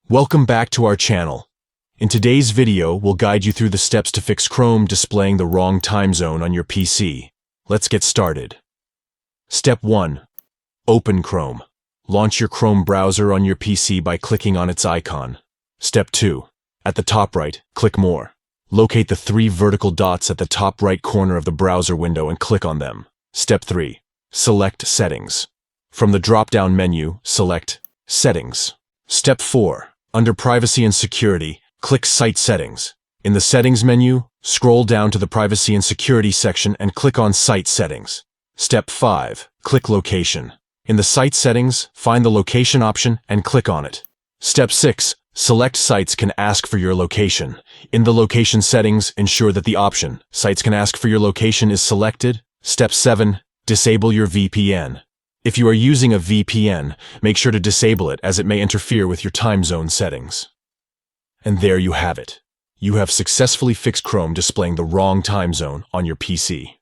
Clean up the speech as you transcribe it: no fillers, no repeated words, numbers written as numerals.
Welcome back to our channel. In today's video, we'll guide you through the steps to fix Chrome displaying the wrong time zone on your PC. Let's get started. Step 1. Open Chrome. Launch your Chrome browser on your PC by clicking on its icon. Step 2. At the top right, click More. Locate the 3 vertical dots at the top right corner of the browser window and click on them. Step 3. Select Settings. From the drop-down menu, select Settings. Step 4. Under Privacy and Security, click Site Settings. In the Settings menu, scroll down to the Privacy and Security section and click on Site Settings. Step 5. Click Location. In the Site Settings, find the Location option and click on it. Step 6. Select Sites can ask for your location. In the Location settings, ensure that the option, Sites can ask for your location, is selected. Step 7. Disable your VPN. If you are using a VPN, make sure to disable it as it may interfere with your time zone settings. And there you have it. You have successfully fixed Chrome displaying the wrong time zone on your PC.